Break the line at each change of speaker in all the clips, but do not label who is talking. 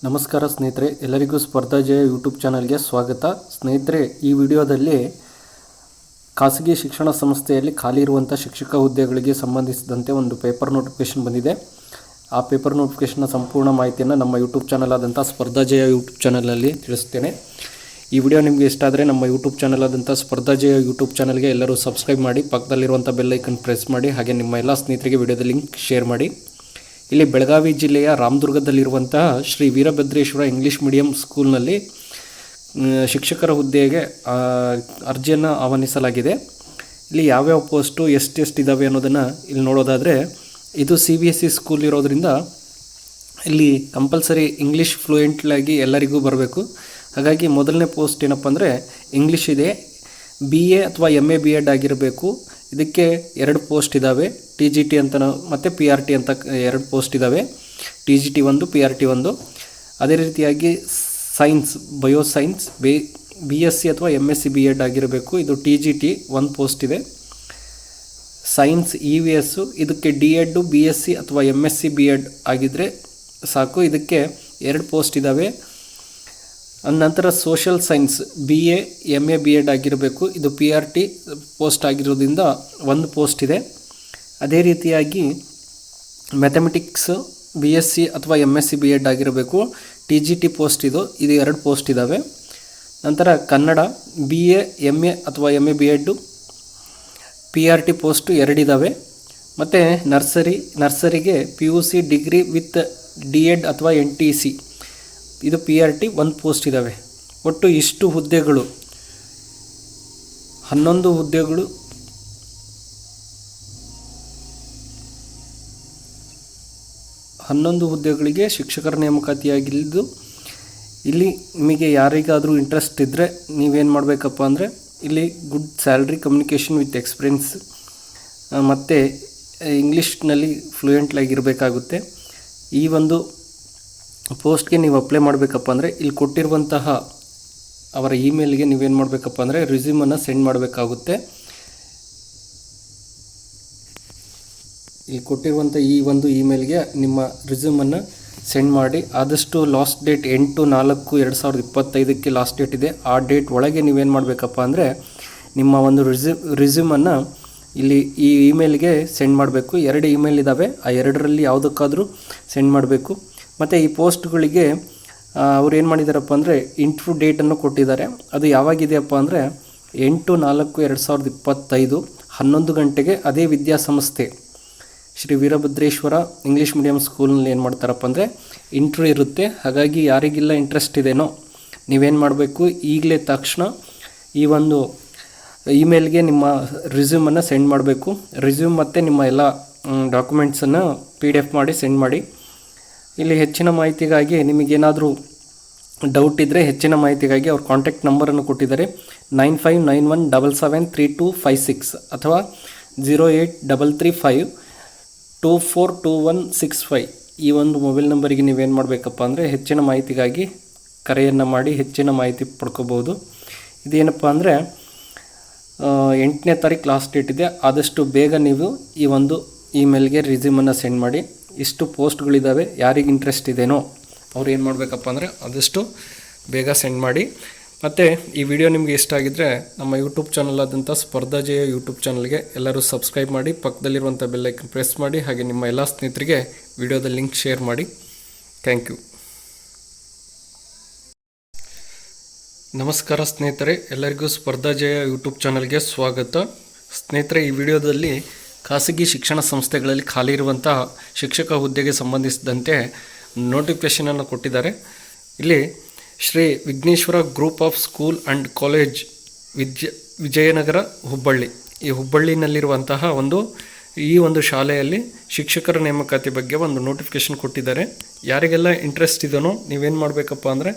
ನಮಸ್ಕಾರ ಸ್ನೇಹಿತರೆ, ಎಲ್ಲರಿಗೂ ಸ್ಪರ್ಧಾ ಜಯ ಯೂಟ್ಯೂಬ್ ಚಾನಲ್ಗೆ ಸ್ವಾಗತ. ಸ್ನೇಹಿತರೆ, ಈ ವಿಡಿಯೋದಲ್ಲಿ ಖಾಸಗಿ ಶಿಕ್ಷಣ ಸಂಸ್ಥೆಯಲ್ಲಿ ಖಾಲಿ ಇರುವಂಥ ಶಿಕ್ಷಕ ಹುದ್ದೆಗಳಿಗೆ ಸಂಬಂಧಿಸಿದಂತೆ ಒಂದು ಪೇಪರ್ ನೋಟಿಫಿಕೇಷನ್ ಬಂದಿದೆ. ಆ ಪೇಪರ್ ನೋಟಿಫಿಕೇಷನ್ನ ಸಂಪೂರ್ಣ ಮಾಹಿತಿಯನ್ನು ನಮ್ಮ ಯೂಟ್ಯೂಬ್ ಚಾನಲ್ ಆದಂಥ ಸ್ಪರ್ಧಾ ಜಯ ಯೂಟ್ಯೂಬ್ ಚಾನಲಲ್ಲಿ ತಿಳಿಸ್ತೇನೆ. ಈ ವಿಡಿಯೋ ನಿಮಗೆ ಇಷ್ಟ ಆದರೆ ನಮ್ಮ ಯೂಟ್ಯೂಬ್ ಚಾನಲ್ ಆದಂಥ ಸ್ಪರ್ಧಾ ಜಯ ಯೂಟ್ಯೂಬ್ ಚಾನಲ್ಗೆ ಎಲ್ಲರೂ ಸಬ್ಸ್ಕ್ರೈಬ್ ಮಾಡಿ, ಪಕ್ಕದಲ್ಲಿರುವಂಥ ಬೆಲ್ ಐಕನ್ ಪ್ರೆಸ್ ಮಾಡಿ, ಹಾಗೆ ನಿಮ್ಮ ಎಲ್ಲ ಸ್ನೇಹಿತರಿಗೆ ವಿಡಿಯೋದ ಲಿಂಕ್ ಶೇರ್ ಮಾಡಿ. ಇಲ್ಲಿ ಬೆಳಗಾವಿ ಜಿಲ್ಲೆಯ ರಾಮದುರ್ಗದಲ್ಲಿರುವಂತಹ ಶ್ರೀ ವೀರಭದ್ರೇಶ್ವರ ಇಂಗ್ಲೀಷ್ ಮೀಡಿಯಂ ಸ್ಕೂಲ್ನಲ್ಲಿ ಶಿಕ್ಷಕರ ಹುದ್ದೆಗೆ ಅರ್ಜಿಯನ್ನು ಆಹ್ವಾನಿಸಲಾಗಿದೆ. ಇಲ್ಲಿ ಯಾವ್ಯಾವ ಪೋಸ್ಟು ಎಷ್ಟಿದ್ದಾವೆ ಅನ್ನೋದನ್ನು ಇಲ್ಲಿ ನೋಡೋದಾದರೆ, ಇದು CBSE ಸ್ಕೂಲ್ ಇರೋದರಿಂದ ಇಲ್ಲಿ ಕಂಪಲ್ಸರಿ ಇಂಗ್ಲೀಷ್ ಫ್ಲೂಯೆಂಟ್ಲಾಗಿ ಎಲ್ಲರಿಗೂ ಬರಬೇಕು. ಹಾಗಾಗಿ ಮೊದಲನೇ ಪೋಸ್ಟ್ ಏನಪ್ಪ ಅಂದರೆ ಇಂಗ್ಲೀಷ್ ಇದೆ. BA ಅಥವಾ MA B.Ed ಆಗಿರಬೇಕು. ಇದಕ್ಕೆ 2 ಪೋಸ್ಟ್ ಇದ್ದಾವೆ, TGT ಅಂತ ಮತ್ತು PRT ಅಂತ 2 ಪೋಸ್ಟ್ ಇದ್ದಾವೆ. TGT 1, PRT 1. ಅದೇ ರೀತಿಯಾಗಿ ಸೈನ್ಸ್, ಬಯೋಸೈನ್ಸ್ BSc ಅಥವಾ MSc B.Ed ಆಗಿರಬೇಕು. ಇದು TGT 1 ಪೋಸ್ಟ್ ಇದೆ. ಸೈನ್ಸ್ EVS ಇದಕ್ಕೆ D.Ed BSc ಅಥವಾ MSc B.Ed ಆಗಿದ್ದರೆ ಸಾಕು. ಇದಕ್ಕೆ 2 ಪೋಸ್ಟ್ ಇದ್ದಾವೆ. ನಂತರ social science BA MA B.Ed ಆಗಿರಬೇಕು. ಇದು PRT ಪೋಸ್ಟ್ ಆಗಿರೋದ್ರಿಂದ 1 ಪೋಸ್ಟ್ ಇದೆ. ಅದೇ ರೀತಿಯಾಗಿ ಮ್ಯಾಥಮೆಟಿಕ್ಸ್ BSc ಅಥವಾ MSc B.Ed ಆಗಿರಬೇಕು. TGT ಪೋಸ್ಟ್ ಇದು 2 ಪೋಸ್ಟ್ ಇದ್ದಾವೆ. ನಂತರ ಕನ್ನಡ BA MA ಅಥವಾ MA B.Ed PRT ಪೋಸ್ಟು 2 ಇದ್ದಾವೆ. ಮತ್ತು ನರ್ಸರಿಗೆ PUC ಡಿಗ್ರಿ ವಿತ್ D.Ed ಅಥವಾ NTC ಇದು PRT 1 ಪೋಸ್ಟ್ ಇದ್ದಾವೆ. ಒಟ್ಟು ಇಷ್ಟು ಹುದ್ದೆಗಳು 11 ಹುದ್ದೆಗಳು ಹುದ್ದೆಗಳಿಗೆ ಶಿಕ್ಷಕರ ನೇಮಕಾತಿಯಾಗಿದ್ದು, ಇಲ್ಲಿ ನಿಮಗೆ ಯಾರಿಗಾದರೂ ಇಂಟ್ರೆಸ್ಟ್ ಇದ್ದರೆ ನೀವೇನು ಮಾಡಬೇಕಪ್ಪ ಅಂದರೆ ಇಲ್ಲಿ good salary, communication with experience ಮತ್ತು ಇಂಗ್ಲೀಷ್ನಲ್ಲಿ ಫ್ಲೂಯೆಂಟ್ಲಾಗಿರಬೇಕಾಗುತ್ತೆ. ಈ ಒಂದು ಪೋಸ್ಟ್ಗೆ ನೀವು ಅಪ್ಲೈ ಮಾಡಬೇಕಪ್ಪ ಅಂದರೆ ಇಲ್ಲಿ ಕೊಟ್ಟಿರುವಂತಹ ಅವರ ಇಮೇಲ್ಗೆ ನೀವೇನು ಮಾಡಬೇಕಪ್ಪ ಅಂದರೆ ರೆಸ್ಯೂಮನ್ನು ಸೆಂಡ್ ಮಾಡಬೇಕಾಗುತ್ತೆ. ಇಲ್ಲಿ ಕೊಟ್ಟಿರುವಂಥ ಈ ಒಂದು ಇಮೇಲ್ಗೆ ನಿಮ್ಮ ರೆಸ್ಯೂಮನ್ನು ಸೆಂಡ್ ಮಾಡಿ. ಆದಷ್ಟು ಲಾಸ್ಟ್ ಡೇಟ್ 8/4/2025 ಲಾಸ್ಟ್ ಡೇಟ್ ಇದೆ. ಆ ಡೇಟ್ ಒಳಗೆ ನೀವೇನು ಮಾಡಬೇಕಪ್ಪ ಅಂದರೆ ನಿಮ್ಮ ಒಂದು ರೆಸ್ಯೂಮನ್ನು ಇಲ್ಲಿ ಈ ಇಮೇಲ್ಗೆ ಸೆಂಡ್ ಮಾಡಬೇಕು. 2 ಇಮೇಲ್ ಇದ್ದಾವೆ, ಆ 2ರಲ್ಲಿ ಯಾವುದಕ್ಕಾದರೂ ಸೆಂಡ್ ಮಾಡಬೇಕು. ಮತ್ತು ಈ ಪೋಸ್ಟ್ಗಳಿಗೆ ಅವ್ರು ಏನು ಮಾಡಿದಾರಪ್ಪ ಅಂದರೆ ಇಂಟರ್ವ್ಯೂ ಡೇಟನ್ನು ಕೊಟ್ಟಿದ್ದಾರೆ. ಅದು ಯಾವಾಗಿದೆಯಪ್ಪ ಅಂದರೆ 8/4/2025 11 ಗಂಟೆಗೆ ಅದೇ ವಿದ್ಯಾಸಂಸ್ಥೆ ಶ್ರೀ ವೀರಭದ್ರೇಶ್ವರ ಇಂಗ್ಲೀಷ್ ಮೀಡಿಯಂ ಸ್ಕೂಲ್ನಲ್ಲಿ ಏನು ಮಾಡ್ತಾರಪ್ಪ ಅಂದರೆ ಇಂಟರ್ವ್ಯೂ ಇರುತ್ತೆ. ಹಾಗಾಗಿ ಯಾರಿಗೆಲ್ಲ ಇಂಟ್ರೆಸ್ಟ್ ಇದೆನೋ ನೀವೇನು ಮಾಡಬೇಕು, ಈಗಲೇ ತಕ್ಷಣ ಈ ಒಂದು ಇಮೇಲ್ಗೆ ನಿಮ್ಮ ರೆಸ್ಯೂಮನ್ನು ಸೆಂಡ್ ಮಾಡಬೇಕು. ರೆಸ್ಯೂಮ್ ಮತ್ತು ನಿಮ್ಮ ಎಲ್ಲ ಡಾಕ್ಯುಮೆಂಟ್ಸನ್ನು PDF ಮಾಡಿ ಸೆಂಡ್ ಮಾಡಿ. ಇಲ್ಲಿ ಹೆಚ್ಚಿನ ಮಾಹಿತಿಗಾಗಿ ನಿಮಗೇನಾದರೂ ಡೌಟ್ ಇದ್ದರೆ ಹೆಚ್ಚಿನ ಮಾಹಿತಿಗಾಗಿ ಅವ್ರ ಕಾಂಟ್ಯಾಕ್ಟ್ ನಂಬರನ್ನು ಕೊಟ್ಟಿದ್ದಾರೆ. 9591773256 ಅಥವಾ 08335242165 ಈ ಒಂದು ಮೊಬೈಲ್ ನಂಬರಿಗೆ ನೀವೇನು ಮಾಡಬೇಕಪ್ಪ ಅಂದರೆ ಹೆಚ್ಚಿನ ಮಾಹಿತಿಗಾಗಿ ಕರೆಯನ್ನು ಮಾಡಿ ಹೆಚ್ಚಿನ ಮಾಹಿತಿ ಪಡ್ಕೋಬೋದು. ಇದೇನಪ್ಪ ಅಂದರೆ 8ನೇ ತಾರೀಕು ಲಾಸ್ಟ್ ಡೇಟ್ ಇದೆ. ಆದಷ್ಟು ಬೇಗ ನೀವು ಈ ಒಂದು ಇಮೇಲ್ಗೆ ರೆಸ್ಯೂಮನ್ನು ಸೆಂಡ್ ಮಾಡಿ. ಇಷ್ಟು ಪೋಸ್ಟ್ಗಳಿದ್ದಾವೆ. ಯಾರಿಗೆ ಇಂಟ್ರೆಸ್ಟ್ ಇದೆನೋ ಅವ್ರು ಏನು ಮಾಡಬೇಕಪ್ಪ ಅಂದರೆ ಆದಷ್ಟು ಬೇಗ ಸೆಂಡ್ ಮಾಡಿ. ಮತ್ತು ಈ ವಿಡಿಯೋ ನಿಮಗೆ ಇಷ್ಟ ಆಗಿದ್ದರೆ ನಮ್ಮ ಯೂಟ್ಯೂಬ್ ಚಾನಲ್ ಆದಂಥ ಸ್ಪರ್ಧಾ ಜಯ ಯೂಟ್ಯೂಬ್ ಚಾನಲ್ಗೆ ಎಲ್ಲರೂ ಸಬ್ಸ್ಕ್ರೈಬ್ ಮಾಡಿ, ಪಕ್ಕದಲ್ಲಿರುವಂಥ ಬೆಲ್ ಐಕನ್ ಪ್ರೆಸ್ ಮಾಡಿ, ಹಾಗೆ ನಿಮ್ಮ ಎಲ್ಲ ಸ್ನೇಹಿತರಿಗೆ ವಿಡಿಯೋದ ಲಿಂಕ್ ಶೇರ್ ಮಾಡಿ. Thank you. ನಮಸ್ಕಾರ ಸ್ನೇಹಿತರೆ, ಎಲ್ಲರಿಗೂ ಸ್ಪರ್ಧಾ ಜಯ ಯೂಟ್ಯೂಬ್ ಚಾನಲ್ಗೆ ಸ್ವಾಗತ. ಸ್ನೇಹಿತರೆ, ಈ ವಿಡಿಯೋದಲ್ಲಿ ಖಾಸಗಿ ಶಿಕ್ಷಣ ಸಂಸ್ಥೆಗಳಲ್ಲಿ ಖಾಲಿ ಇರುವಂತಹ ಶಿಕ್ಷಕ ಹುದ್ದೆಗೆ ಸಂಬಂಧಿಸಿದಂತೆ ನೋಟಿಫಿಕೇಷನನ್ನು ಕೊಟ್ಟಿದ್ದಾರೆ. ಇಲ್ಲಿ Shri Vighneshwara group of school and college Vijayanagara Hubballi, ಈ ಹುಬ್ಬಳ್ಳಿನಲ್ಲಿರುವಂತಹ ಈ ಒಂದು ಶಾಲೆಯಲ್ಲಿ ಶಿಕ್ಷಕರ ನೇಮಕಾತಿ ಬಗ್ಗೆ ಒಂದು ನೋಟಿಫಿಕೇಷನ್ ಕೊಟ್ಟಿದ್ದಾರೆ. ಯಾರಿಗೆಲ್ಲ ಇಂಟ್ರೆಸ್ಟ್ ಇದೆನೋ ನೀವೇನು ಮಾಡಬೇಕಪ್ಪ ಅಂದರೆ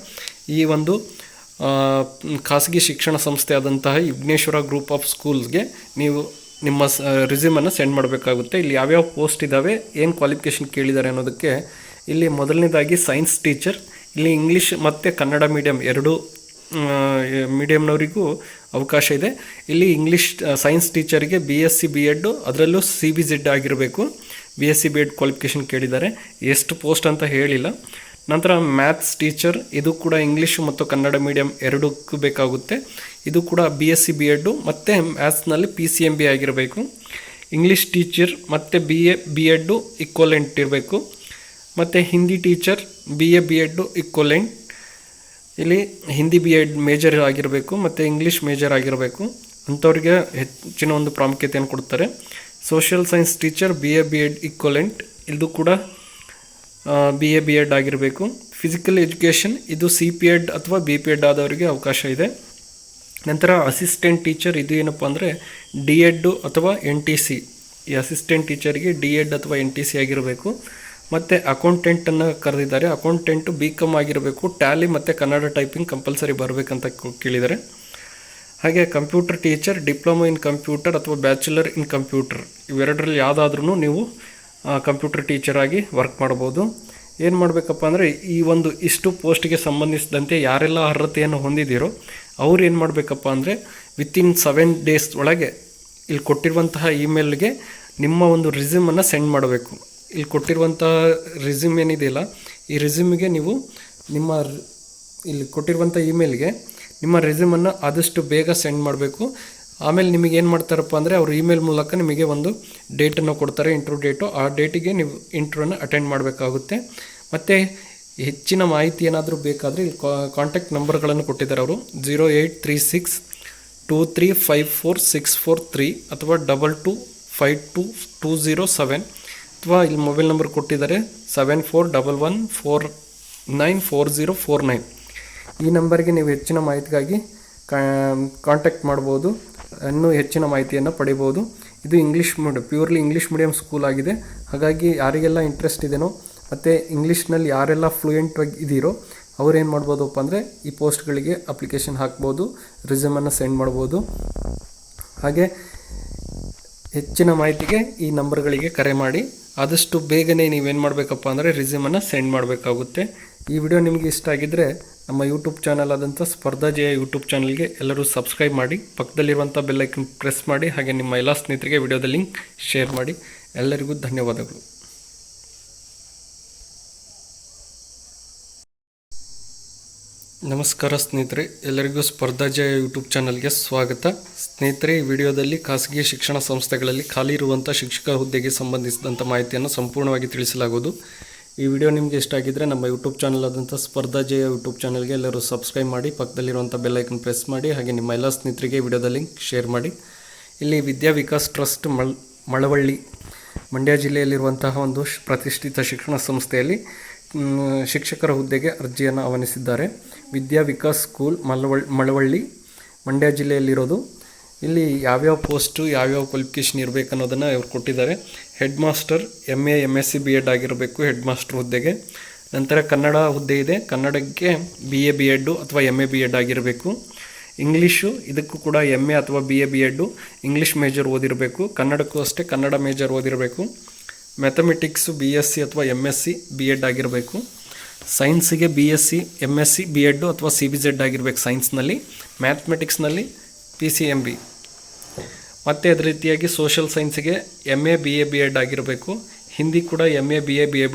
ಈ ಒಂದು ಖಾಸಗಿ ಶಿಕ್ಷಣ ಸಂಸ್ಥೆ ಆದಂತಹ ವಿಘ್ನೇಶ್ವರ ಗ್ರೂಪ್ ಆಫ್ ಸ್ಕೂಲ್ಸ್ಗೆ ನೀವು ನಿಮ್ಮ ರೆಸ್ಯೂಮನ್ನು ಸೆಂಡ್ ಮಾಡಬೇಕಾಗುತ್ತೆ. ಇಲ್ಲಿ ಯಾವ್ಯಾವ ಪೋಸ್ಟ್ ಇದ್ದಾವೆ, ಏನು ಕ್ವಾಲಿಫಿಕೇಷನ್ ಕೇಳಿದ್ದಾರೆ ಅನ್ನೋದಕ್ಕೆ ಇಲ್ಲಿ ಮೊದಲನೇದಾಗಿ ಸೈನ್ಸ್ ಟೀಚರ್. ಇಲ್ಲಿ ಇಂಗ್ಲೀಷ್ ಮತ್ತು ಕನ್ನಡ ಮೀಡಿಯಂ 2 ಮೀಡಿಯಮ್ನವರಿಗೂ ಅವಕಾಶ ಇದೆ. ಇಲ್ಲಿ ಸೈನ್ಸ್ ಟೀಚರ್ಗೆ BSc B.Ed ಅದರಲ್ಲೂ CBZ ಆಗಿರಬೇಕು. BSc B.Ed ಕ್ವಾಲಿಫಿಕೇಷನ್ ಕೇಳಿದ್ದಾರೆ. ಎಷ್ಟು ಪೋಸ್ಟ್ ಅಂತ ಹೇಳಿಲ್ಲ. ನಂತರ ಮ್ಯಾಥ್ಸ್ ಟೀಚರ್, ಇದು ಕೂಡ ಇಂಗ್ಲೀಷ್ ಮತ್ತು ಕನ್ನಡ ಮೀಡಿಯಂ ಎರಡಕ್ಕೂ ಬೇಕಾಗುತ್ತೆ. ಇದು ಕೂಡ BSc B.Ed ಮತ್ತು ಮ್ಯಾಥ್ಸ್ನಲ್ಲಿ PCMB ಆಗಿರಬೇಕು. ಇಂಗ್ಲೀಷ್ ಟೀಚರ್ ಮತ್ತು BA B.Ed ಇಕ್ವಲೆಂಟ್ ಇರಬೇಕು. ಮತ್ತು Hindi teacher BA B.Ed equivalent. ಇಲ್ಲಿ ಹಿಂದಿ B.Ed ಮೇಜರ್ ಆಗಿರಬೇಕು ಮತ್ತು ಇಂಗ್ಲೀಷ್ ಮೇಜರ್ ಆಗಿರಬೇಕು. ಅಂಥವ್ರಿಗೆ ಹೆಚ್ಚಿನ ಒಂದು ಪ್ರಾಮುಖ್ಯತೆಯನ್ನು ಕೊಡ್ತಾರೆ. Social science teacher BA B.Ed equivalent, ಇದು ಕೂಡ BA B.Ed ಆಗಿರಬೇಕು. ಫಿಸಿಕಲ್ ಎಜುಕೇಷನ್, ಇದು CPEd ಅಥವಾ BPEd ಆದವರಿಗೆ ಅವಕಾಶ ಇದೆ. ನಂತರ ಅಸಿಸ್ಟೆಂಟ್ ಟೀಚರ್, ಇದು ಏನಪ್ಪ ಅಂದರೆ D.Ed ಅಥವಾ NTC. ಈ ಅಸಿಸ್ಟೆಂಟ್ ಟೀಚರ್ಗೆ D.Ed ಅಥವಾ NTC ಆಗಿರಬೇಕು. ಮತ್ತು ಅಕೌಂಟೆಂಟನ್ನು ಕರೆದಿದ್ದಾರೆ. ಅಕೌಂಟೆಂಟು BCom ಆಗಿರಬೇಕು. ಟ್ಯಾಲಿ ಮತ್ತು ಕನ್ನಡ ಟೈಪಿಂಗ್ ಕಂಪಲ್ಸರಿ ಬರಬೇಕಂತ ಕೇಳಿದ್ದಾರೆ. ಹಾಗೆ computer teacher diploma in computer ಅಥವಾ ಬ್ಯಾಚುಲರ್ ಇನ್ ಕಂಪ್ಯೂಟರ್, ಇವೆರಡರಲ್ಲಿ ಯಾವುದಾದ್ರೂ ನೀವು ಕಂಪ್ಯೂಟರ್ ಟೀಚರಾಗಿ ವರ್ಕ್ ಮಾಡ್ಬೋದು. ಏನು ಮಾಡಬೇಕಪ್ಪ ಅಂದರೆ ಇಷ್ಟು ಪೋಸ್ಟ್ಗೆ ಸಂಬಂಧಿಸಿದಂತೆ ಯಾರೆಲ್ಲ ಅರ್ಹತೆಯನ್ನು ಹೊಂದಿದ್ದೀರೋ ಅವ್ರು ಏನು ಮಾಡಬೇಕಪ್ಪ ಅಂದರೆ ವಿತಿನ್ 7 days ಒಳಗೆ ಇಲ್ಲಿ ಕೊಟ್ಟಿರುವಂತಹ ಇಮೇಲ್ಗೆ ನಿಮ್ಮ ಒಂದು ರಿಸ್ಯೂಮನ್ನು ಸೆಂಡ್ ಮಾಡಬೇಕು. ಇಲ್ಲಿ ಕೊಟ್ಟಿರುವಂತಹ ರಿಸ್ಯೂಮ್ ಏನಿದೆಯಲ್ಲ, ಈ ರಿಸ್ಯೂಮಿಗೆ ನೀವು ಇಲ್ಲಿ ಕೊಟ್ಟಿರುವಂಥ ಇಮೇಲ್ಗೆ ನಿಮ್ಮ ರೆಸ್ಯೂಮನ್ನು ಆದಷ್ಟು ಬೇಗ ಸೆಂಡ್ ಮಾಡಬೇಕು. ಆಮೇಲೆ ನಿಮಗೆ ಏನು ಮಾಡ್ತಾರಪ್ಪ ಅಂದರೆ ಅವರು ಇಮೇಲ್ ಮೂಲಕ ನಿಮಗೆ ಒಂದು ಡೇಟನ್ನು ಕೊಡ್ತಾರೆ, ಇಂಟರ್ವ್ಯೂ ಡೇಟು. ಆ ಡೇಟಿಗೆ ನೀವು ಇಂಟರ್ವ್ಯೂನ ಅಟೆಂಡ್ ಮಾಡಬೇಕಾಗುತ್ತೆ. ಮತ್ತು ಹೆಚ್ಚಿನ ಮಾಹಿತಿ ಏನಾದರೂ ಬೇಕಾದರೆ ಇಲ್ಲಿ ಕಾಂಟ್ಯಾಕ್ಟ್ ನಂಬರ್ಗಳನ್ನು ಕೊಟ್ಟಿದ್ದಾರೆ ಅವರು. 0836235463 ಅಥವಾ 22522007 ಅಥವಾ ಇಲ್ಲಿ ಮೊಬೈಲ್ ನಂಬರ್ ಕೊಟ್ಟಿದ್ದಾರೆ 7411494049. ಈ ನಂಬರ್ಗೆ ನೀವು ಹೆಚ್ಚಿನ ಮಾಹಿತಿಗಾಗಿ ಕಾಂಟ್ಯಾಕ್ಟ್ ಮಾಡ್ಬೋದು. ಇನ್ನೂ ಹೆಚ್ಚಿನ ಮಾಹಿತಿಯನ್ನು ಪಡಿಬೋದು. ಇದು ಪ್ಯೂರ್ಲಿ ಇಂಗ್ಲೀಷ್ ಮೀಡಿಯಂ ಸ್ಕೂಲ್ ಆಗಿದೆ. ಹಾಗಾಗಿ ಯಾರಿಗೆಲ್ಲ ಇಂಟ್ರೆಸ್ಟ್ ಇದೆಯೋ ಮತ್ತು ಇಂಗ್ಲೀಷ್ನಲ್ಲಿ ಯಾರೆಲ್ಲ ಫ್ಲೂಯೆಂಟಾಗಿ ಇದ್ದೀರೋ ಅವ್ರು ಏನು ಮಾಡ್ಬೋದಪ್ಪ ಅಂದರೆ ಈ ಪೋಸ್ಟ್ಗಳಿಗೆ ಅಪ್ಲಿಕೇಶನ್ ಹಾಕ್ಬೋದು, ರಿಸ್ಯೂಮನ್ನು ಸೆಂಡ್ ಮಾಡ್ಬೋದು. ಹಾಗೆ ಹೆಚ್ಚಿನ ಮಾಹಿತಿಗೆ ಈ ನಂಬರ್ಗಳಿಗೆ ಕರೆ ಮಾಡಿ ಆದಷ್ಟು ಬೇಗನೆ ನೀವೇನು ಮಾಡಬೇಕಪ್ಪ ಅಂದರೆ ರಿಸ್ಯೂಮನ್ನು ಸೆಂಡ್ ಮಾಡಬೇಕಾಗುತ್ತೆ. ಈ ವಿಡಿಯೋ ನಿಮಗೆ ಇಷ್ಟ ಆಗಿದ್ದರೆ ನಮ್ಮ ಯೂಟ್ಯೂಬ್ ಚಾನಲ್ ಆದಂಥ ಸ್ಪರ್ಧಾ ಜಯ ಯೂಟ್ಯೂಬ್ ಚಾನಲ್ಗೆ ಎಲ್ಲರೂ ಸಬ್ಸ್ಕ್ರೈಬ್ ಮಾಡಿ, ಪಕ್ಕದಲ್ಲಿರುವಂಥ ಬೆಲ್ ಐಕನ್ ಪ್ರೆಸ್ ಮಾಡಿ, ಹಾಗೆ ನಿಮ್ಮ ಎಲ್ಲ ಸ್ನೇಹಿತರಿಗೆ ವಿಡಿಯೋದ ಲಿಂಕ್ ಶೇರ್ ಮಾಡಿ. ಎಲ್ಲರಿಗೂ ಧನ್ಯವಾದಗಳು. ನಮಸ್ಕಾರ ಸ್ನೇಹಿತರೆ, ಎಲ್ಲರಿಗೂ ಸ್ಪರ್ಧಾ ಜಯ ಯೂಟ್ಯೂಬ್ ಚಾನಲ್ಗೆ ಸ್ವಾಗತ. ಸ್ನೇಹಿತರೆ, ಈ ವಿಡಿಯೋದಲ್ಲಿ ಖಾಸಗಿ ಶಿಕ್ಷಣ ಸಂಸ್ಥೆಗಳಲ್ಲಿ ಖಾಲಿ ಇರುವಂಥ ಶಿಕ್ಷಕ ಹುದ್ದೆಗೆ ಸಂಬಂಧಿಸಿದಂಥ ಮಾಹಿತಿಯನ್ನು ಸಂಪೂರ್ಣವಾಗಿ ತಿಳಿಸಲಾಗುವುದು. ಈ ವಿಡಿಯೋ ನಿಮಗೆ ಇಷ್ಟ ಆಗಿದ್ದರೆ ನಮ್ಮ ಯೂಟ್ಯೂಬ್ ಚಾನಲ್ ಆದಂಥ ಸ್ಪರ್ಧಾ ಜಯ ಯೂಟ್ಯೂಬ್ ಚಾನಲ್ಗೆ ಎಲ್ಲರೂ ಸಬ್ಸ್ಕ್ರೈಬ್ ಮಾಡಿ, ಪಕ್ಕದಲ್ಲಿರುವಂಥ ಬೆಲ್ ಐಕನ್ ಪ್ರೆಸ್ ಮಾಡಿ, ಹಾಗೆ ನಿಮ್ಮ ಎಲ್ಲ ಸ್ನೇಹಿತರಿಗೆ ವಿಡಿಯೋದ ಲಿಂಕ್ ಶೇರ್ ಮಾಡಿ. ಇಲ್ಲಿ ವಿದ್ಯಾ ವಿಕಾಸ್ ಟ್ರಸ್ಟ್ ಮಳವಳ್ಳಿ ಮಂಡ್ಯ ಜಿಲ್ಲೆಯಲ್ಲಿರುವಂತಹ ಒಂದು ಪ್ರತಿಷ್ಠಿತ ಶಿಕ್ಷಣ ಸಂಸ್ಥೆಯಲ್ಲಿ ಶಿಕ್ಷಕರ ಹುದ್ದೆಗೆ ಅರ್ಜಿಯನ್ನು ಆಹ್ವಾನಿಸಿದ್ದಾರೆ. ವಿದ್ಯಾ ವಿಕಾಸ್ ಸ್ಕೂಲ್ ಮಳವಳ್ಳಿ ಮಂಡ್ಯ ಜಿಲ್ಲೆಯಲ್ಲಿರೋದು. ಇಲ್ಲಿ ಯಾವ್ಯಾವ ಪೋಸ್ಟು ಯಾವ್ಯಾವ ಕ್ವಾಲಿಫಿಕೇಷನ್ ಇರಬೇಕು ಅನ್ನೋದನ್ನು ಇವ್ರು ಕೊಟ್ಟಿದ್ದಾರೆ. Head master MA MSc B.Ed ಆಗಿರಬೇಕು ಹೆಡ್ ಮಾಸ್ಟರ್ ಹುದ್ದೆಗೆ. ನಂತರ ಕನ್ನಡ ಹುದ್ದೆ ಇದೆ, ಕನ್ನಡಕ್ಕೆ BA B.Ed ಅಥವಾ MA B.Ed ಆಗಿರಬೇಕು. ಇಂಗ್ಲೀಷು, ಇದಕ್ಕೂ ಕೂಡ MA ಅಥವಾ BA B.Ed ಇಂಗ್ಲೀಷ್ ಮೇಜರ್ ಓದಿರಬೇಕು. ಕನ್ನಡಕ್ಕೂ ಅಷ್ಟೇ ಕನ್ನಡ ಮೇಜರ್ ಓದಿರಬೇಕು. ಮ್ಯಾಥಮೆಟಿಕ್ಸು BSc ಅಥವಾ MSc B.Ed ಆಗಿರಬೇಕು. ಸೈನ್ಸಿಗೆ BSc MSc B.Ed ಅಥವಾ CBZ ಆಗಿರಬೇಕು ಸೈನ್ಸ್ನಲ್ಲಿ. ಮ್ಯಾಥಮೆಟಿಕ್ಸ್ನಲ್ಲಿ PCMB. ಮತ್ತು ಅದೇ ರೀತಿಯಾಗಿ ಸೋಷಲ್ ಸೈನ್ಸಿಗೆ MA BA B.Ed ಆಗಿರಬೇಕು. ಹಿಂದಿ ಕೂಡ MA BA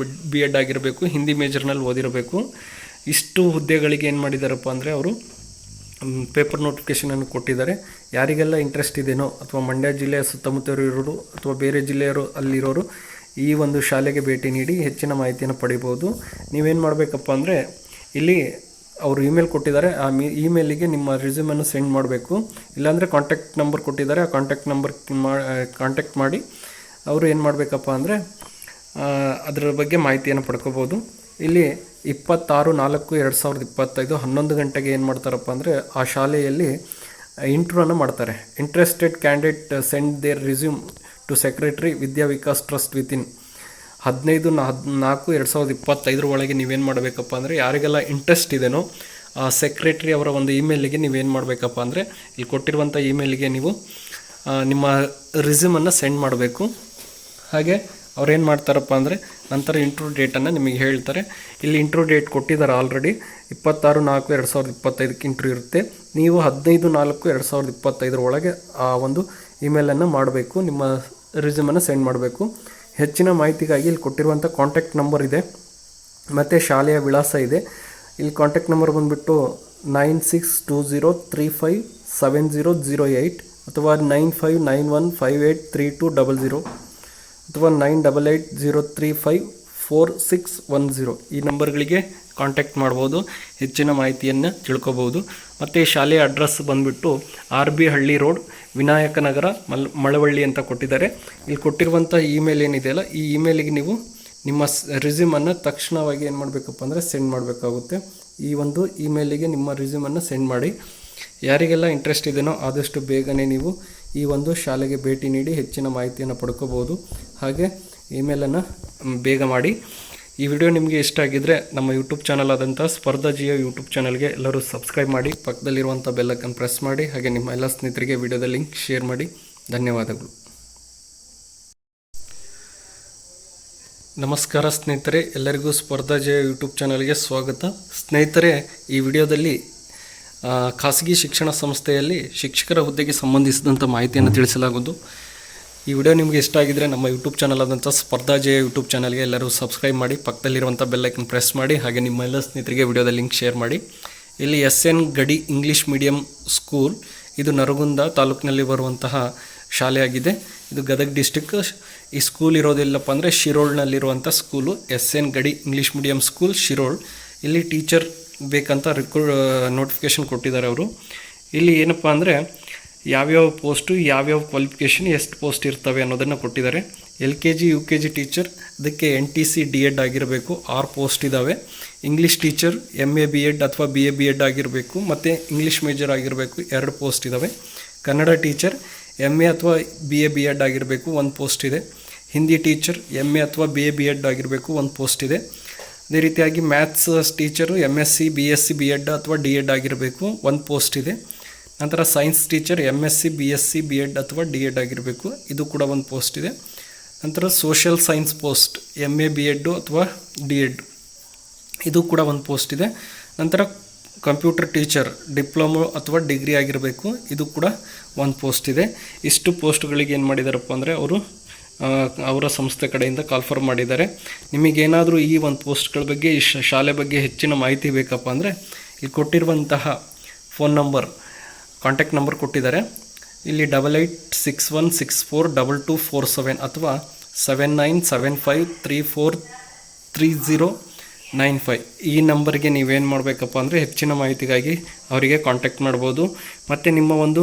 B.Ed ಆಗಿರಬೇಕು, ಹಿಂದಿ ಮೇಜರ್ನಲ್ಲಿ ಓದಿರಬೇಕು. ಇಷ್ಟು ಹುದ್ದೆಗಳಿಗೆ ಏನು ಮಾಡಿದಾರಪ್ಪ ಅಂದರೆ ಅವರು ಪೇಪರ್ ನೋಟಿಫಿಕೇಷನನ್ನು ಕೊಟ್ಟಿದ್ದಾರೆ. ಯಾರಿಗೆಲ್ಲ ಇಂಟ್ರೆಸ್ಟ್ ಇದೆಯೋ ಅಥವಾ ಮಂಡ್ಯ ಜಿಲ್ಲೆಯ ಸುತ್ತಮುತ್ತ ಇರೋರು ಅಥವಾ ಬೇರೆ ಜಿಲ್ಲೆಯವರು ಅಲ್ಲಿರೋರು ಈ ಒಂದು ಶಾಲೆಗೆ ಭೇಟಿ ನೀಡಿ ಹೆಚ್ಚಿನ ಮಾಹಿತಿಯನ್ನು ಪಡಿಬೋದು. ನೀವೇನು ಮಾಡಬೇಕಪ್ಪ ಅಂದರೆ ಇಲ್ಲಿ ಅವರು ಇಮೇಲ್ ಕೊಟ್ಟಿದ್ದಾರೆ, ಆ ಇಮೇಲಿಗೆ ನಿಮ್ಮ ರಿಸ್ಯೂಮನ್ನು ಸೆಂಡ್ ಮಾಡಬೇಕು. ಇಲ್ಲಾಂದರೆ ಕಾಂಟ್ಯಾಕ್ಟ್ ನಂಬರ್ ಕೊಟ್ಟಿದ್ದಾರೆ, ಆ ಕಾಂಟ್ಯಾಕ್ಟ್ ಮಾಡಿ ಅವರು ಏನು ಮಾಡಬೇಕಪ್ಪ ಅಂದರೆ ಅದರ ಬಗ್ಗೆ ಮಾಹಿತಿಯನ್ನು ಪಡ್ಕೋಬೋದು. ಇಲ್ಲಿ 26/4/2025 11 ಗಂಟೆಗೆ ಏನು ಮಾಡ್ತಾರಪ್ಪ ಅಂದರೆ ಆ ಶಾಲೆಯಲ್ಲಿ ಇಂಟರ್ವ್ಯೂನ ಮಾಡ್ತಾರೆ. Interested candidate send their resume to secretary Vidya Vikas trust within 15/4/2025 ಒಳಗೆ ನೀವೇನು ಮಾಡಬೇಕಪ್ಪ ಅಂದರೆ ಯಾರಿಗೆಲ್ಲ ಇಂಟ್ರೆಸ್ಟ್ ಇದೆಯೋ ಆ ಸೆಕ್ರೆಟ್ರಿ ಅವರ ಒಂದು ಇಮೇಲಿಗೆ ನೀವೇನು ಮಾಡಬೇಕಪ್ಪ ಅಂದರೆ ಇಲ್ಲಿ ಕೊಟ್ಟಿರುವಂಥ ಇಮೇಲಿಗೆ ನೀವು ನಿಮ್ಮ ರಿಸ್ಯೂಮನ್ನು ಸೆಂಡ್ ಮಾಡಬೇಕು. ಹಾಗೆ ಅವ್ರೇನು ಮಾಡ್ತಾರಪ್ಪ ಅಂದರೆ ನಂತರ ಇಂಟರ್ವ್ಯೂ ಡೇಟನ್ನು ನಿಮಗೆ ಹೇಳ್ತಾರೆ. ಇಲ್ಲಿ ಇಂಟರ್ವ್ಯೂ ಡೇಟ್ ಕೊಟ್ಟಿದ್ದಾರೆ ಆಲ್ರೆಡಿ. 26/4/2025 ಇಂಟರ್ವ್ಯೂ ಇರುತ್ತೆ. ನೀವು 15/4/2025 ಒಳಗೆ ಆ ಒಂದು ಇಮೇಲನ್ನು ಮಾಡಬೇಕು, ನಿಮ್ಮ ರಿಸ್ಯೂಮನ್ನು ಸೆಂಡ್ ಮಾಡಬೇಕು. ಹೆಚ್ಚಿನ ಮಾಹಿತಿಗಾಗಿ ಇಲ್ಲಿ ಕೊಟ್ಟಿರುವಂಥ ಕಾಂಟ್ಯಾಕ್ಟ್ ನಂಬರ್ ಇದೆ, ಮತ್ತು ಶಾಲೆಯ ವಿಳಾಸ ಇದೆ. ಇಲ್ಲಿ ಕಾಂಟ್ಯಾಕ್ಟ್ ನಂಬರ್ ಬಂದುಬಿಟ್ಟು 9620357008 ಅಥವಾ 9591583200 ಅಥವಾ 9880354610 ಈ ನಂಬರ್ಗಳಿಗೆ ಕಾಂಟ್ಯಾಕ್ಟ್ ಮಾಡ್ಬೋದು, ಹೆಚ್ಚಿನ ಮಾಹಿತಿಯನ್ನು ತಿಳ್ಕೊಬೋದು. ಮತ್ತು ಈ ಶಾಲೆಯ ಅಡ್ರೆಸ್ ಬಂದುಬಿಟ್ಟು RB ಹಳ್ಳಿ ರೋಡ್, ವಿನಾಯಕ ನಗರ, ಮಳವಳ್ಳಿ ಅಂತ ಕೊಟ್ಟಿದ್ದಾರೆ. ಇಲ್ಲಿ ಕೊಟ್ಟಿರುವಂಥ ಇಮೇಲ್ ಏನಿದೆಯಲ್ಲ, ಈ ಇಮೇಲಿಗೆ ನೀವು ನಿಮ್ಮ ರಿಸ್ಯೂಮನ್ನು ತಕ್ಷಣವಾಗಿ ಏನು ಮಾಡಬೇಕಪ್ಪ ಅಂದರೆ ಸೆಂಡ್ ಮಾಡಬೇಕಾಗುತ್ತೆ. ಈ ಒಂದು ಇಮೇಲಿಗೆ ನಿಮ್ಮ ರಿಸ್ಯೂಮನ್ನು ಸೆಂಡ್ ಮಾಡಿ. ಯಾರಿಗೆಲ್ಲ ಇಂಟ್ರೆಸ್ಟ್ ಇದೆಯೋ ಆದಷ್ಟು ಬೇಗನೆ ನೀವು ಈ ಒಂದು ಶಾಲೆಗೆ ಭೇಟಿ ನೀಡಿ ಹೆಚ್ಚಿನ ಮಾಹಿತಿಯನ್ನು ಪಡ್ಕೋಬೋದು. ಹಾಗೆ ಇಮೇಲನ್ನು ಬೇಗ ಮಾಡಿ. ಈ ವಿಡಿಯೋ ನಿಮಗೆ ಇಷ್ಟ ಆಗಿದ್ದರೆ ನಮ್ಮ ಯೂಟ್ಯೂಬ್ ಚಾನಲ್ ಆದಂಥ ಸ್ಪರ್ಧಾ ಜಿಯೋ ಯೂಟ್ಯೂಬ್ ಚಾನಲ್ಗೆ ಎಲ್ಲರೂ ಸಬ್ಸ್ಕ್ರೈಬ್ ಮಾಡಿ, ಪಕ್ಕದಲ್ಲಿರುವಂಥ ಬೆಲ್ಲೈಕನ್ ಪ್ರೆಸ್ ಮಾಡಿ, ಹಾಗೆ ನಿಮ್ಮ ಎಲ್ಲ ಸ್ನೇಹಿತರಿಗೆ ವಿಡಿಯೋದ ಲಿಂಕ್ ಶೇರ್ ಮಾಡಿ. ಧನ್ಯವಾದಗಳು. ನಮಸ್ಕಾರ ಸ್ನೇಹಿತರೆ, ಎಲ್ಲರಿಗೂ ಸ್ಪರ್ಧಾ ಜಿಯೋ ಯೂಟ್ಯೂಬ್ ಚಾನಲ್ಗೆ ಸ್ವಾಗತ. ಸ್ನೇಹಿತರೆ, ಈ ವಿಡಿಯೋದಲ್ಲಿ ಖಾಸಗಿ ಶಿಕ್ಷಣ ಸಂಸ್ಥೆಯಲ್ಲಿ ಶಿಕ್ಷಕರ ಹುದ್ದೆಗೆ ಸಂಬಂಧಿಸಿದಂಥ ಮಾಹಿತಿಯನ್ನು ತಿಳಿಸಲಾಗುವುದು. ಈ ವಿಡಿಯೋ ನಿಮಗೆ ಇಷ್ಟ ಆಗಿದ್ದರೆ ನಮ್ಮ ಯೂಟ್ಯೂಬ್ ಚಾನಲ್ ಆದಂಥ ಸ್ಪರ್ಧಾ ಜಿಯೋ ಯೂಟ್ಯೂಬ್ ಚಾನಲ್ಗೆ ಎಲ್ಲರೂ ಸಬ್ಸ್ಕ್ರೈಬ್ ಮಾಡಿ, ಪಕ್ಕದಲ್ಲಿರುವಂಥ ಬೆಲ್ಲೈಕನ್ ಪ್ರೆಸ್ ಮಾಡಿ, ಹಾಗೆ ನಿಮ್ಮ ಎಲ್ಲ ಸ್ನೇಹಿತರಿಗೆ ವಿಡಿಯೋದ ಲಿಂಕ್ ಶೇರ್ ಮಾಡಿ. ಇಲ್ಲಿ SN ಗಡಿ ಇಂಗ್ಲೀಷ್ ಮೀಡಿಯಂ ಸ್ಕೂಲ್, ಇದು ನರಗುಂದ ತಾಲೂಕಿನಲ್ಲಿ ಬರುವಂತಹ ಶಾಲೆಯಾಗಿದೆ. ಇದು ಗದಗ ಡಿಸ್ಟಿಕ್. ಈ ಸ್ಕೂಲ್ ಇರೋದಿಲ್ಲಪ್ಪ ಅಂದರೆ ಶಿರೋಳ್ನಲ್ಲಿರುವಂಥ ಸ್ಕೂಲು, SN ಗಡಿ ಇಂಗ್ಲೀಷ್ ಮೀಡಿಯಂ ಸ್ಕೂಲ್ ಶಿರೋಳ್. ಇಲ್ಲಿ ಟೀಚರ್ ಬೇಕಂತ ನೋಟಿಫಿಕೇಷನ್ ಕೊಟ್ಟಿದ್ದಾರೆ ಅವರು. ಇಲ್ಲಿ ಏನಪ್ಪ ಅಂದರೆ ಯಾವ್ಯಾವ ಪೋಸ್ಟು, ಯಾವ್ಯಾವ ಕ್ವಾಲಿಫಿಕೇಷನ್, ಎಷ್ಟು ಪೋಸ್ಟ್ ಇರ್ತವೆ ಅನ್ನೋದನ್ನು ಕೊಟ್ಟಿದ್ದಾರೆ. LKG UKG ಟೀಚರ್, ಅದಕ್ಕೆ NTC DED ಆಗಿರಬೇಕು, 6 ಪೋಸ್ಟ್ ಇದ್ದಾವೆ. ಇಂಗ್ಲೀಷ್ ಟೀಚರ್ MA BEd ಅಥವಾ BA BEd ಆಗಿರಬೇಕು, ಮತ್ತು ಇಂಗ್ಲೀಷ್ ಮೇಜರ್ ಆಗಿರಬೇಕು, 2 ಪೋಸ್ಟ್ ಇದ್ದಾವೆ. ಕನ್ನಡ ಟೀಚರ್ MA ಅಥವಾ BA BEd ಆಗಿರಬೇಕು, 1 ಪೋಸ್ಟ್ ಇದೆ. ಹಿಂದಿ ಟೀಚರ್ MA ಅಥವಾ BA BEd ಆಗಿರಬೇಕು, 1 ಪೋಸ್ಟ್ ಇದೆ. ಅದೇ ರೀತಿಯಾಗಿ maths teacher MSc BSc BEd ಅಥವಾ DEd ಆಗಿರಬೇಕು, 1 ಪೋಸ್ಟ್ ಇದೆ. ನಂತರ science teacher MSc BSc BEd ಅಥವಾ DEd ಆಗಿರಬೇಕು, ಇದು ಕೂಡ 1 ಪೋಸ್ಟ್ ಇದೆ. ನಂತರ social science post MA BEd ಅಥವಾ DEd, ಇದು ಕೂಡ 1 ಪೋಸ್ಟ್ ಇದೆ. ನಂತರ ಕಂಪ್ಯೂಟರ್ ಟೀಚರ್ ಡಿಪ್ಲೊಮೊ ಅಥವಾ ಡಿಗ್ರಿ ಆಗಿರಬೇಕು, ಇದು ಕೂಡ 1 ಪೋಸ್ಟ್ ಇದೆ. ಇಷ್ಟು ಪೋಸ್ಟ್ಗಳಿಗೆ ಏನು ಮಾಡಿದಾರಪ್ಪ ಅಂದರೆ ಅವರ ಸಂಸ್ಥೆ ಕಡೆಯಿಂದ ಕಾಲ್ಫರ್ ಮಾಡಿದ್ದಾರೆ. ನಿಮಗೇನಾದರೂ ಈ 1 ಪೋಸ್ಟ್ಗಳ ಬಗ್ಗೆ, ಈ ಶಾಲೆ ಬಗ್ಗೆ ಹೆಚ್ಚಿನ ಮಾಹಿತಿ ಬೇಕಪ್ಪ ಅಂದರೆ ಇಲ್ಲಿ ಕೊಟ್ಟಿರುವಂತಹ ಫೋನ್ ನಂಬರ್, ಕಾಂಟ್ಯಾಕ್ಟ್ ನಂಬರ್ ಕೊಟ್ಟಿದ್ದಾರೆ. ಇಲ್ಲಿ 8861642247 ಅಥವಾ 7975343095 ಈ ನಂಬರ್ಗೆ ನೀವೇನು ಮಾಡಬೇಕಪ್ಪ ಅಂದರೆ ಹೆಚ್ಚಿನ ಮಾಹಿತಿಗಾಗಿ ಅವರಿಗೆ ಕಾಂಟ್ಯಾಕ್ಟ್ ಮಾಡ್ಬೋದು. ಮತ್ತು ನಿಮ್ಮ ಒಂದು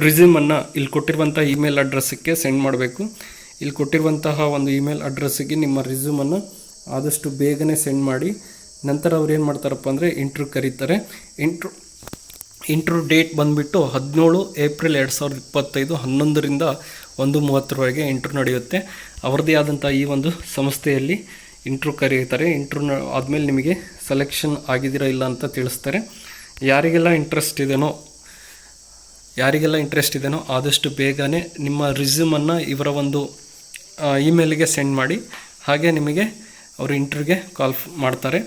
ರಿಸ್ಯೂಮನ್ನು ಇಲ್ಲಿ ಕೊಟ್ಟಿರುವಂಥ ಇಮೇಲ್ ಅಡ್ರೆಸ್ಸಿಗೆ ಸೆಂಡ್ ಮಾಡಬೇಕು. ಇಲ್ಲಿ ಕೊಟ್ಟಿರುವಂತಹ ಒಂದು ಇಮೇಲ್ ಅಡ್ರೆಸ್ಸಿಗೆ ನಿಮ್ಮ ರಿಸ್ಯೂಮನ್ನು ಆದಷ್ಟು ಬೇಗನೆ ಸೆಂಡ್ ಮಾಡಿ. ನಂತರ ಅವ್ರು ಏನು ಮಾಡ್ತಾರಪ್ಪ ಅಂದರೆ ಇಂಟ್ರ್ಯೂ ಕರೀತಾರೆ. ಇಂಟ್ರ್ಯೂ ಡೇಟ್ ಬಂದುಬಿಟ್ಟು 17 ಏಪ್ರಿಲ್ 2025 11ರಿಂದ 1:30 ಇಂಟ್ರ್ಯೂ ನಡೆಯುತ್ತೆ. ಅವರದೇ ಆದಂಥ ಈ ಒಂದು ಸಂಸ್ಥೆಯಲ್ಲಿ ಇಂಟ್ರ್ಯೂ ಕರೀತಾರೆ. ಇಂಟ್ರ್ಯೂ ಆದಮೇಲೆ ನಿಮಗೆ ಸೆಲೆಕ್ಷನ್ ಆಗಿದ್ದೀರಾ ಇಲ್ಲ ಅಂತ ತಿಳಿಸ್ತಾರೆ. ಯಾರಿಗೆಲ್ಲ ಇಂಟ್ರೆಸ್ಟ್ ಇದೆಯೋ ಆದಷ್ಟು ಬೇಗನೆ ನಿಮ್ಮ ರಿಸ್ಯೂಮನ್ನು ಇವರ ಒಂದು ಇಮೇಲಿಗೆ ಸೆಂಡ್ ಮಾಡಿ. ಹಾಗೆ ನಿಮಗೆ ಅವರು ಇಂಟ್ರ್ಯೂಗೆ ಕಾಲ್ ಮಾಡ್ತಾರೆ.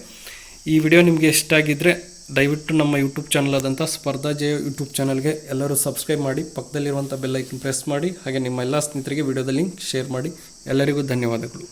ಈ ವಿಡಿಯೋ ನಿಮಗೆ ಇಷ್ಟ ಆಗಿದ್ದರೆ ದಯವಿಟ್ಟು ನಮ್ಮ ಯೂಟ್ಯೂಬ್ ಚಾನಲ್ ಆದಂಥ ಸ್ಪರ್ಧಾ ಜಿಯೋ ಯೂಟ್ಯೂಬ್ ಚಾನಲ್ಗೆ ಎಲ್ಲರೂ ಸಬ್ಸ್ಕ್ರೈಬ್ ಮಾಡಿ, ಪಕ್ಕದಲ್ಲಿರುವಂಥ ಬೆಲ್ಲೈಕನ್ ಪ್ರೆಸ್ ಮಾಡಿ, ಹಾಗೆ ನಿಮ್ಮ ಎಲ್ಲ ಸ್ನೇಹಿತರಿಗೆ ವಿಡಿಯೋದ ಲಿಂಕ್ ಶೇರ್ ಮಾಡಿ. ಎಲ್ಲರಿಗೂ ಧನ್ಯವಾದಗಳು.